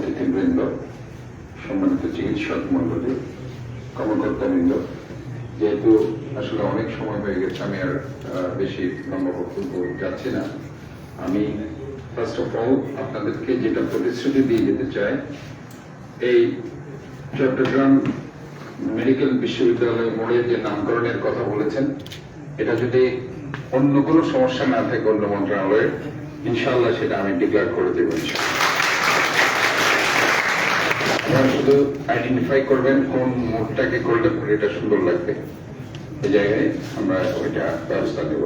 অতিথিবৃন্দ, সম্মানিত চিকিৎসক মন্ডলী, কর্মকর্তাবৃন্দ, যেহেতু আসলে অনেক সময় হয়ে গেছে, আমি আর বেশি লম্বা বক্তব্য যাচ্ছি না। আমি ফার্স্ট অফ অল আপনাদেরকে যেটা প্রতিশ্রুতি দিয়ে যেতে চাই, এই চট্টগ্রাম মেডিকেল বিশ্ববিদ্যালয় মোড়ের যে নামকরণের কথা বলেছেন, এটা যদি অন্য কোনো সমস্যা না থাকে অন্য মন্ত্রণালয়ের, ইনশাআল্লাহ সেটা আমি ডিক্লেয়ার করে দেব। আপনারা শুধু আইডেন্টিফাই করবেন কোন মোড়টাকে করলে এটা সুন্দর লাগবে, এই জায়গায় আমরা ওইটা ব্যবস্থা নেব।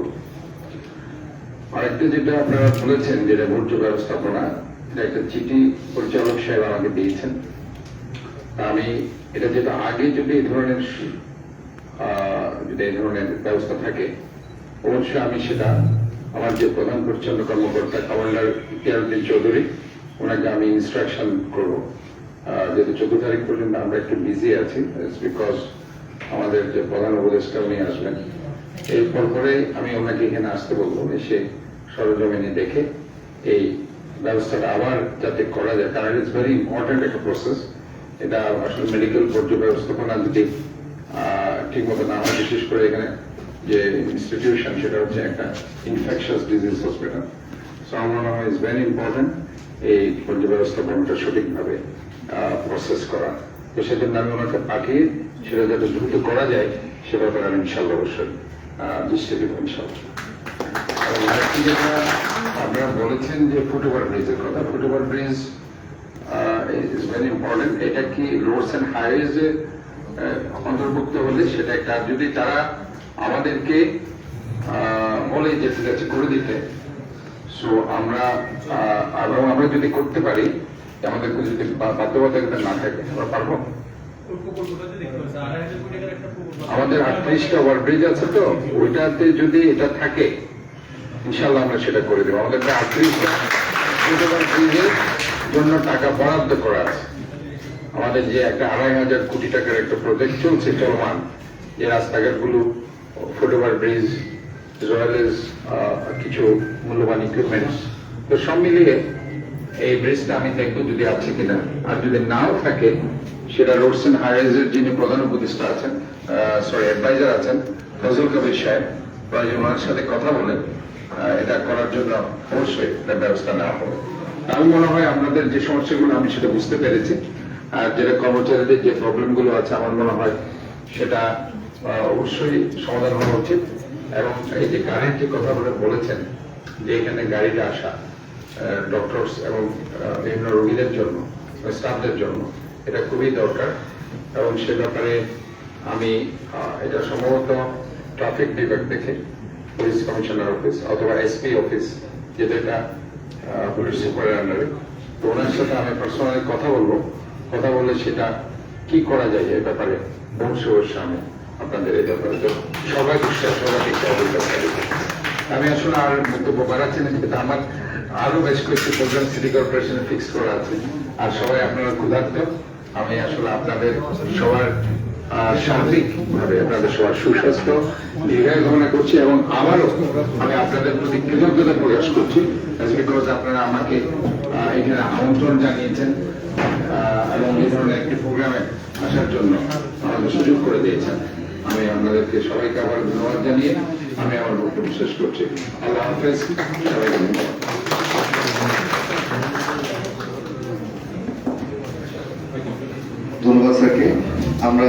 আরেকটা যেটা আপনারা বলেছেন, যেটা ভোজ্য ব্যবস্থাপনা, এটা একটা চিঠি পরিচালক সাহেব আমাকে দিয়েছেন। আমি এটা যেটা আগে যদি এই ধরনের ব্যবস্থা থাকে, অবশ্যই আমি সেটা আমার যে প্রধান পরিচালনা কর্মকর্তা কমান্ডার ইতিহাসুদ্দিন চৌধুরী, ওনাকে আমি ইনস্ট্রাকশন করবো। যেহেতু 14 তারিখ পর্যন্ত আমরা একটু বিজি আছি, বিকজ আমাদের যে প্রধান উপদেষ্টা উনি আসবেন, এরপর পরে আমি ওনাকে এখানে আসতে বলবো, এসে সরজমিনে দেখে এই ব্যবস্থাটা আবার যাতে করা যায়, কারণ ইটস ভেরি ইম্পর্টেন্ট একটা প্রসেস। এটা আসলে মেডিকেল বর্জ্য ব্যবস্থাপনা যদি ঠিক মতো না হয়, বিশেষ করে এখানে যে ইনস্টিটিউশন, সেটা হচ্ছে একটা ইনফেকশাস ডিজিজ হসপিটাল। সো আমার মনে হয় ইটস ভেরি ইম্পর্টেন্ট এই বর্জ্য ব্যবস্থাপনাটা সঠিকভাবে প্রসেস করা। তো সেজন্য আমি ওনাকে পাঠিয়ে সেটা যাতে দ্রুত করা যায় সে ব্যাপারে আমি ইনশাল্লাহ অবশ্যই দৃষ্টি দেব ইনশাল্লাহ। আরেকটি যেটা আপনারা বলেছেন যে ফুটওভার ব্রিজের কথা, foot over bridge is very important. এটা কি রোডস অ্যান্ড হাইওয়েজে অন্তর্ভুক্ত হলে সেটা একটা, যদি তারা আমাদেরকে বলে যে ঠিক আছে করে দিতে, সো আমরা যদি করতে পারি, আমাদের যদি বাধ্যবাধকতা না থাকে, আমরা পারবো। আমাদের 38টা ওভারব্রিজ আছে, তো ওইটাতে যদি এটা থাকে ইনশাল্লাহ আমরা সেটা করে দেবো। আমাদের 38টা ওভারব্রিজের জন্য টাকা বরাদ্দ করা আছে। আমাদের যে একটা 2,500 কোটি টাকার একটা প্রজেক্ট চলছে চলমান, যে রাস্তাঘাটগুলো ফুটওভার ব্রিজ রয়েলেস কিছু মূল্যবান ইকুইপমেন্টস, তো সব মিলিয়ে এই ব্রিজটা আমি দেখবো যদি আছে কিনা। আর যদি নাও থাকে, সেটা রোডস এন্ড হাইওয়েজের যিনি প্রধান উপদেষ্টা আছেন, অ্যাডভাইজার আছেন ফজল কবির সাহেব, প্রয়োজন ওনার সাথে কথা বলে এটা করার জন্য অবশ্যই ব্যবস্থা নেওয়া হবে। আমি মনে হয় আপনাদের যে সমস্যাগুলো আমি সেটা বুঝতে পেরেছি, আর যেটা কর্মচারীদের যে প্রবলেম গুলো আছে, আমার মনে হয় সেটা অবশ্যই সমাধান হওয়া উচিত। এবং এই যে গাড়ির যে কথা বলেছেন, যে এখানে গাড়িটা আসা ডক্টরস এবং বিভিন্ন রোগীদের জন্য, স্টাফদের জন্য, এটা খুবই দরকার। এবং সে ব্যাপারে আমি এটা সম্ভবত ট্রাফিক বিভাগ দেখে পুলিশ কমিশনার অফিস অথবা এসপি অফিস, যেটা পুলিশ সুপারের আন্ডারে, তো ওনার সাথে আমি পার্সোনালি কথা বললে সেটা কি করা যায় এই ব্যাপারে অবশ্যই আমি আপনাদের এই ব্যাপারে তো সবাই বিশ্বাস আমি আসলে আর বক্তব্য বাড়াচ্ছি না, কিন্তু আমার আরো বেশ কয়েকটি প্রোগ্রাম সিটি কর্পোরেশনে ফিক্স করা আছে। আর সবাই আপনারা ক্ষুধার্ত, আমি আসলে আপনাদের সবার সার্বিক ভাবে আপনাদের সবার সুস্বাস্থ্য দীর্ঘায়ু কামনা করছি, এবং আবারও আমি আপনাদের প্রতি কৃতজ্ঞতা প্রকাশ করছি, বিকজ আপনারা আমাকে এখানে আমন্ত্রণ জানিয়েছেন এবং এই ধরনের একটি প্রোগ্রামে আসার জন্য আমাদের সুযোগ করে দিয়েছেন। আমি আপনাদেরকে সবাইকে আবার ধন্যবাদ জানিয়ে আমি আমার বক্তব্য শেষ করছি। আল্লাহ হাফেজ, সবাইকে ধন্যবাদ। ধন্যবাদ স্যারকে। আমরা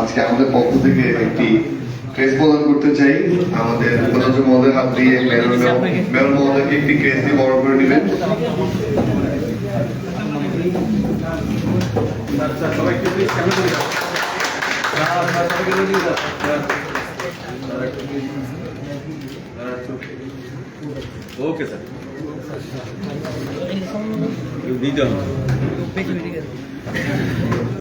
আজকে আমাদের পক্ষ থেকে একটি ক্রেজ প্রদান করতে চাই। আমাদের উপাচার্য মহোদয় হাত দিয়ে মেয়র মহোদয়কে একটি ক্রেজ দিয়ে বড় করে নেবেন। ওকে স্যার, দিতে হবে।